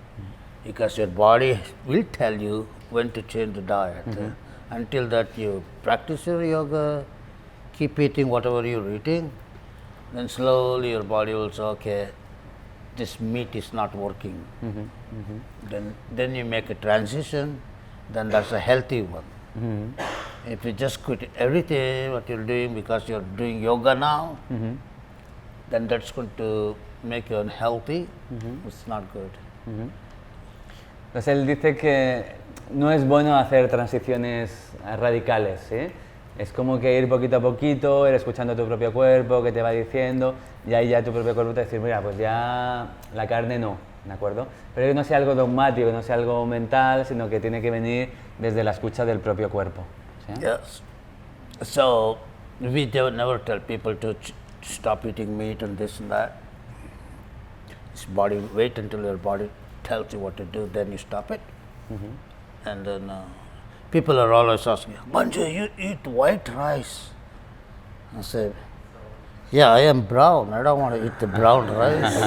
because your body will tell you when to change the diet. Until that you practice your yoga, keep eating whatever you're eating, then slowly your body will say, okay, this meat is not working. Then you make a transition, then that's a healthy one. If you just quit everything what you're doing because you're doing yoga now, then that's going to make you unhealthy. It's not good. Entonces él dice que no es bueno hacer transiciones radicales, ¿sí? Es como que ir poquito a poquito, ir escuchando a tu propio cuerpo, que te va diciendo, y ahí ya tu propio cuerpo te dice, mira, pues ya la carne no, ¿de acuerdo? Pero que no sea algo dogmático, que no sea algo mental, sino que tiene que venir desde la escucha del propio cuerpo. ¿Sí? Yes. So we never tell people to stop eating meat and this and that. It's body, wait until your body tells you what to do, then you stop it. And then people are always asking, Manju, you eat white rice. I say, yeah, I am brown. I don't want to eat the brown rice.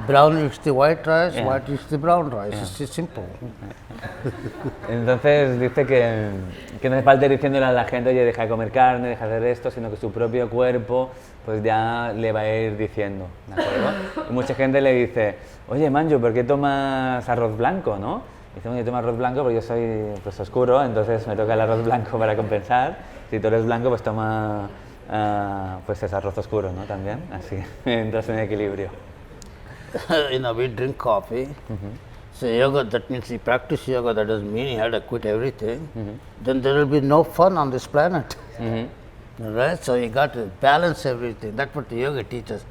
Brown eats the white rice, white eats the brown rice. It's simple. Entonces dice que no hace falta ir diciéndole a la gente, oye, deja de comer carne, deja de hacer esto, sino que su propio cuerpo pues ya le va a ir diciendo, ¿de acuerdo? Y mucha gente le dice, oye, Manju, ¿por qué tomas arroz blanco, no? Dice, yo tomo arroz blanco porque yo soy pues oscuro, entonces me toca el arroz blanco para compensar. Si tú eres blanco, pues toma pues es arroz oscuro, ¿no? También, así, entras en equilibrio. We drink coffee. So yoga, that means you practice yoga, that doesn't mean you have to quit everything. Then there will be no fun on this planet. Right? So you got to balance everything. That's what the yoga teaches.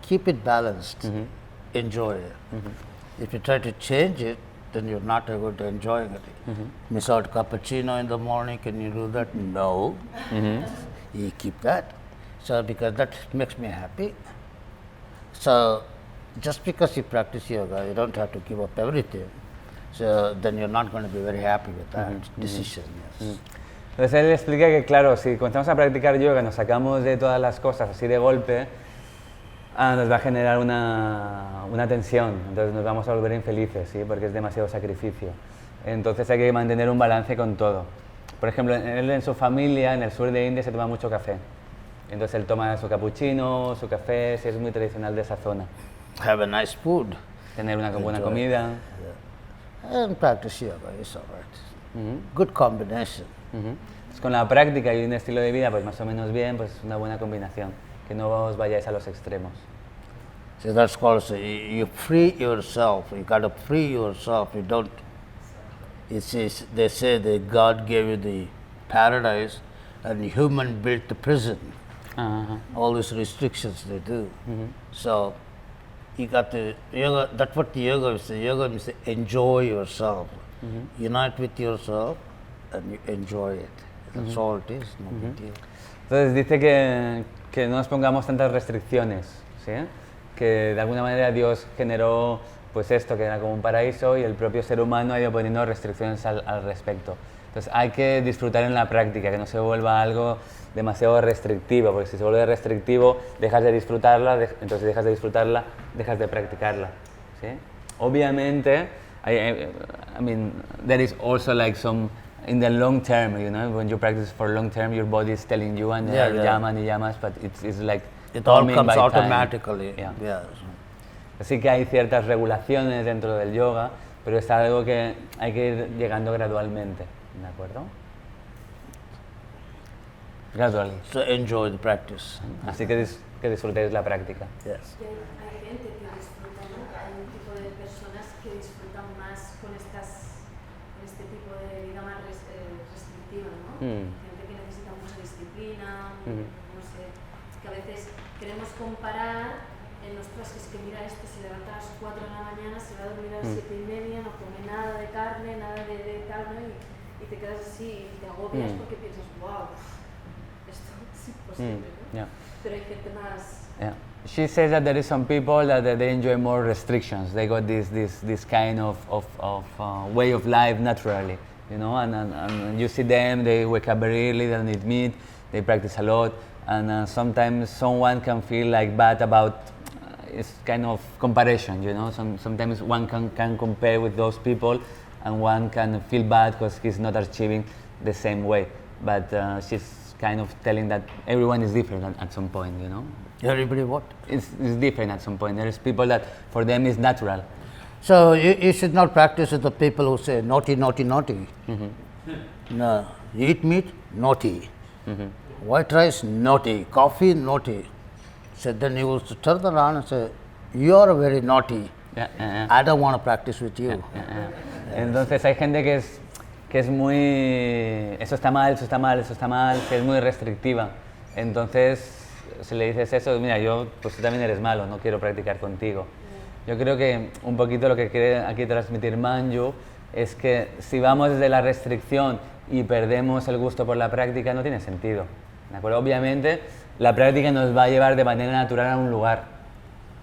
Keep it balanced. Enjoy it. If you try to change it, then you're not going to enjoy it. Miss out cappuccino in the morning, can you do that? No. You keep that. So because that makes me happy. So just because you practice yoga, you don't have to give up everything. So then you're not going to be very happy with that decision. Yes. Entonces él explica que, claro, si comenzamos a practicar yoga, nos sacamos de todas las cosas así de golpe, nos va a generar una tensión, entonces nos vamos a volver infelices, ¿sí? Porque es demasiado sacrificio. Entonces hay que mantener un balance con todo. Por ejemplo, él en su familia, en el sur de India, se toma mucho café. Entonces él toma su cappuccino, su café, sí, es muy tradicional de esa zona. Have a nice food. Tener una buena comida. And practice yoga, it's all right. Good combination. Entonces, con la práctica y un estilo de vida pues más o menos bien, pues una buena combinación. Que no os vayáis a los extremos. So that's called, so you free yourself. You got to free yourself. You don't. It says, they say that God gave you the paradise, and human built the prison. All these restrictions they do. So you got to yoga. That's what the yoga is. Yoga means enjoy yourself. Unite with yourself, and you enjoy it. That's all it is. No big deal. Entonces dice que no nos pongamos tantas restricciones, ¿sí? Que de alguna manera Dios generó pues esto, que era como un paraíso, y el propio ser humano ha ido poniendo restricciones al respecto. Entonces hay que disfrutar en la práctica, que no se vuelva algo demasiado restrictivo, porque si se vuelve restrictivo dejas de disfrutarla, entonces dejas de disfrutarla, dejas de practicarla, ¿sí? Obviamente, I mean, there is also like some, in the long term, you know, when you practice for long term, your body is telling you, and there are yamas, but it's like it all coming comes by automatically. Time. Yeah. Así que hay ciertas regulaciones dentro del yoga, pero es algo que hay que ir llegando gradualmente, ¿de acuerdo? Gradually. So enjoy the practice. Así que disfrutéis la práctica. Yes. Hay gente que disfruta, ¿no? Hay un tipo de personas que disfrutan más con este tipo de vida más restrictiva, ¿no? Gente que necesita mucha disciplina, no sé, que a veces queremos comparar en los que es que mira, este se levanta a las 4 de la mañana, se va a dormir a las 7:30, no come nada de carne, nada de tal, ¿no? Y te quedas así y te agobias porque piensas, wow, esto es imposible, ¿no? Pero hay gente más... She says that there is some people that they enjoy more restrictions. They got this kind of way of life naturally, you know, and you see them, they wake up very early, they don't eat meat, they practice a lot, and sometimes someone can feel like bad about it's kind of comparison, you know. Sometimes one can compare with those people, and one can feel bad because he's not achieving the same way. But she's kind of telling that everyone is different at some point, you know. Everybody what? It's different at some point. There's people that for them is natural. So you should not practice with the people who say naughty, naughty, naughty. No, you eat meat, naughty. White rice, naughty. Coffee, naughty. So then you will turn around and say, you are very naughty. I don't want to practice with you. Entonces hay gente que es muy, eso está mal, eso está mal, eso está mal, que es muy restrictiva. Entonces, si le dices eso, mira, pues tú también eres malo, no quiero practicar contigo. Yo creo que un poquito lo que quiere aquí transmitir Manju es que si vamos desde la restricción y perdemos el gusto por la práctica, no tiene sentido, ¿de acuerdo? Obviamente, la práctica nos va a llevar de manera natural a un lugar,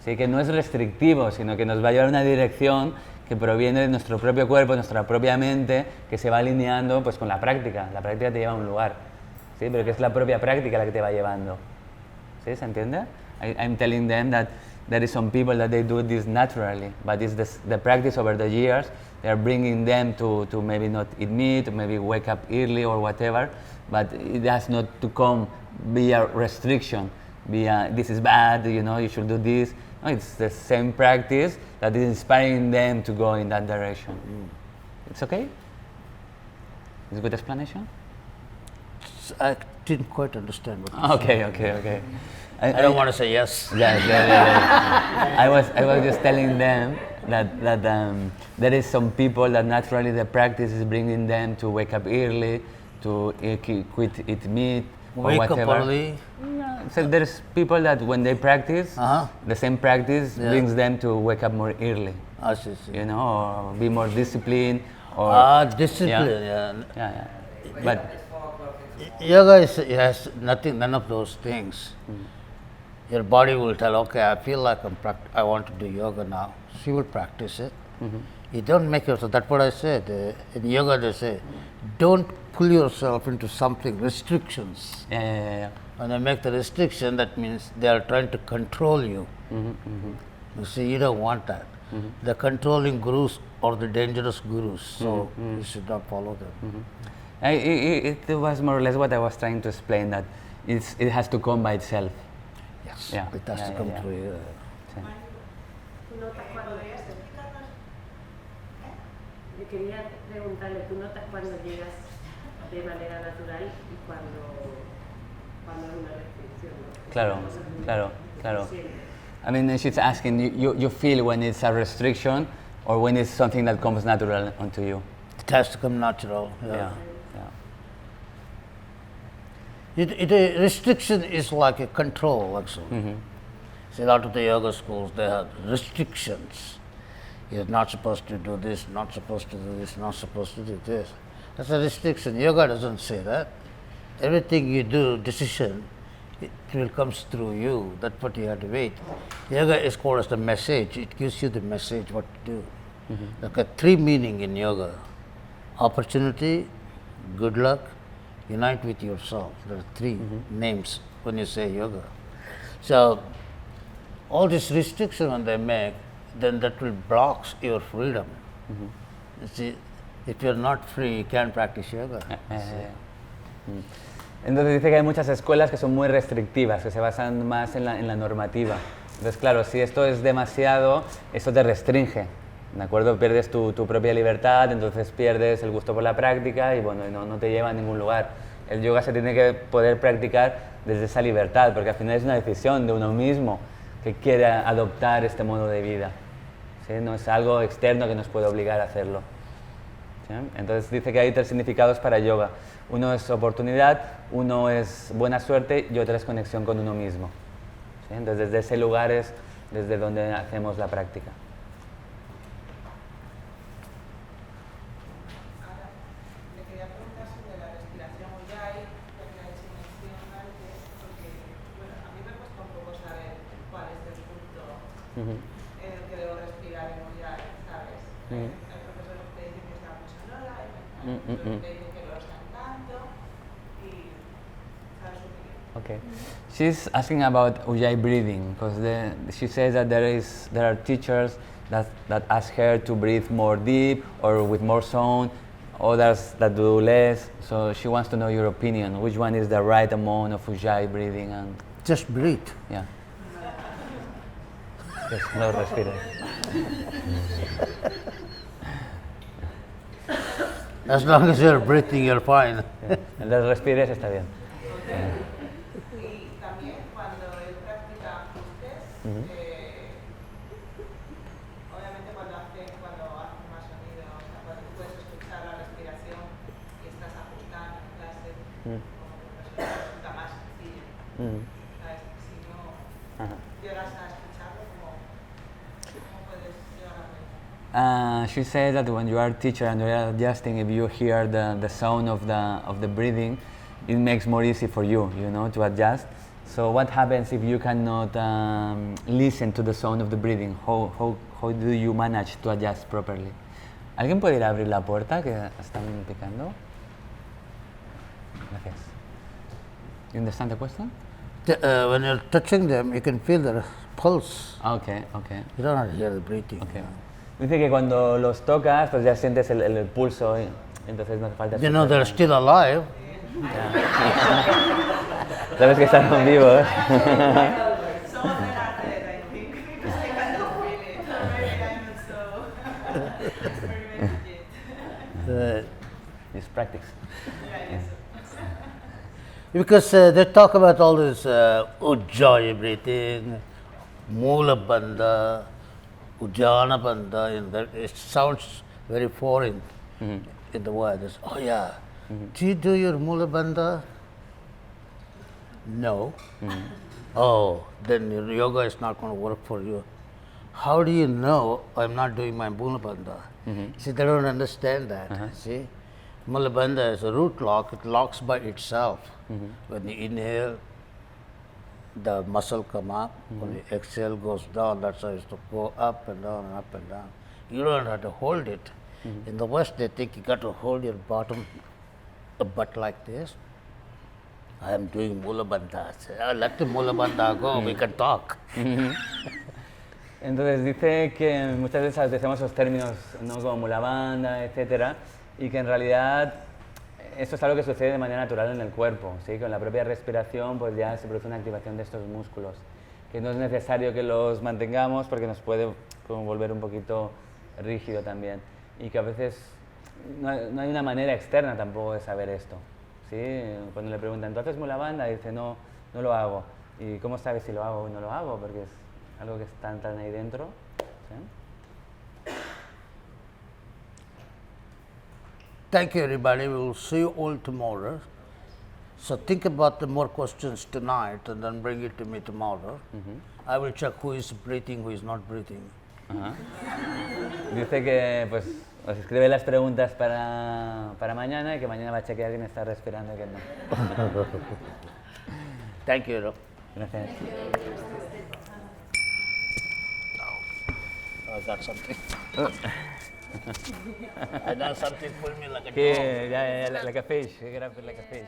¿sí? Que no es restrictivo, sino que nos va a llevar a una dirección que proviene de nuestro propio cuerpo, de nuestra propia mente, que se va alineando pues, con la práctica. La práctica te lleva a un lugar, ¿sí? Pero que es la propia práctica la que te va llevando. ¿Sí? ¿Se entiende? I'm telling them that there is some people that they do this naturally, but it's the practice over the years. They are bringing them to maybe not eat meat, maybe wake up early or whatever, but it has not to come via restriction, via this is bad, you know, you should do this. No, it's the same practice that is inspiring them to go in that direction. It's okay? It's a good explanation? I didn't quite understand what you Okay. I don't want to say yes. Yeah. I was just telling them that there is some people that naturally the practice is bringing them to wake up early, to quit eat meat or Wake whatever. up early. So there's people that when they practice, the same practice brings them to wake up more early. I see. You know, or be more disciplined. Or Discipline. Yeah. But Yoga has none of those things. Your body will tell, okay, I feel like I want to do yoga now. So you will practice it. You don't make yourself, that's what I said. In yoga they say, don't pull yourself into something, restrictions. Yeah. When they make the restriction, that means they are trying to control you. You see, you don't want that. The controlling gurus are the dangerous gurus, so you should not follow them. It was more or less what I was trying to explain, that it has to come by itself. Yes, Yeah. it has to come through you. ¿Tú notas cuando yo quería preguntarle, ¿tú notas cuando llegas de manera natural y cuando es una restricción? ¿No? Claro. I mean, she's asking, you feel when it's a restriction or when it's something that comes natural onto you? It has to come natural. Yeah. A restriction is like a control, actually. See, a lot of the yoga schools, they have restrictions. You're not supposed to do this, not supposed to do this, not supposed to do this. That's a restriction. Yoga doesn't say that. Everything you do, decision, it will comes through you. That's what you have to wait. Yoga is called as the message. It gives you the message what to do. There are three meaning in yoga: opportunity, good luck, unite with yourself. There are three names when you say yoga. So all this restriction when they make, then that will blocks your freedom. You see, if you're not free, you can't practice yoga. Entonces dice que hay muchas escuelas que son muy restrictivas, que se basan más en la normativa. Entonces, claro, si esto es demasiado, eso te restringe, ¿de acuerdo? Pierdes tu propia libertad, entonces pierdes el gusto por la práctica y bueno, no te lleva a ningún lugar. El yoga se tiene que poder practicar desde esa libertad, porque al final es una decisión de uno mismo que quiere adoptar este modo de vida. ¿Sí? No es algo externo que nos puede obligar a hacerlo. ¿Sí? Entonces dice que hay tres significados para yoga. Uno es oportunidad, uno es buena suerte y otro es conexión con uno mismo. ¿Sí? Entonces desde ese lugar es desde donde hacemos la práctica. Ahora, le quería preguntar sobre la respiración Ujjayi, ya que ha hecho mención antes, porque bueno, a mí me cuesta un poco saber cuál es el punto en el que debo respirar en Ujjayi, ¿sabes? Hay profesores que dicen que está mucho nola, hay profesores que dicen que lo están tanto, y ¿sabes su opinión? Okay. She's asking about Ujjayi breathing because she says that there are teachers that ask her to breathe more deep or with more sound, others that do less. So she wants to know your opinion. Which one is the right amount of Ujjayi breathing? And Just breathe. yeah. Yes, no respires. As long as you're breathing, you're fine. El de respires está bien. Y también cuando él practica ajustes, obviamente cuando hace más sonido, o sea, cuando puedes escuchar la respiración y estás ajustando en clase, como que resulta más sencillo. ¿Sabes? Si no llegas a escucharlo, ¿cómo puedes llegar a ver? She says that when you are a teacher and you are adjusting, if you hear the sound of the breathing, it makes more easy for you, to adjust. So what happens if you cannot listen to the sound of the breathing? How do you manage to adjust properly? ¿Alguien puede ir a abrir la puerta que están picando? Gracias. You understand the question? When you're touching them, you can feel their pulse. Okay. You don't have to hear the breathing. Okay. Dice que cuando los tocas, pues ya sientes el pulso, entonces no hace falta. You know they're still alive. Sabes que están vivos. Some of them are dead, I think, because I cannot feel it. Maybe I'm not so experimented yet. Just practice. Yeah, yes. Because they talk about all this Ujjayi breathing, Mula Bandha, Ujjana Bandha, and that it sounds very foreign in the world. It's, oh yeah, do you do your Mula Bandha? No. Oh, then your yoga is not going to work for you. How do you know I'm not doing my Mula Bandha? See, they don't understand that. See, Mula Bandha is a root lock. It locks by itself. When you inhale, the muscle come up. When you exhale, goes down. That's how it's to go up and down and up and down. You don't have to hold it. In the West, they think you got to hold your bottom, butt like this. I am doing Mula Bandha. Let the Mula Bandha go. We can talk. Entonces dice que muchas veces utilizamos esos términos, ¿no? Como mula bandha, etcétera, y que en realidad esto es algo que sucede de manera natural en el cuerpo, ¿sí? Con la propia respiración pues ya se produce una activación de estos músculos, que no es necesario que los mantengamos porque nos puede como volver un poquito rígido también, y que a veces no hay una manera externa tampoco de saber esto, ¿sí? Cuando le preguntan, ¿tú haces mula bandha? Dice, no lo hago. ¿Y cómo sabes si lo hago o no lo hago? Porque algo que están tan ahí dentro. ¿Sí? Thank you, everybody. We will see you all tomorrow. So think about the more questions tonight and then bring it to me tomorrow. I will check who is breathing, who is not breathing. Ajá. Dice que pues os escribe las preguntas para mañana y que mañana va a chequear quién está respirando y quién no. Thank you. Gracias. I got something. I done something for me like a dog. Que, like a fish, like a fish.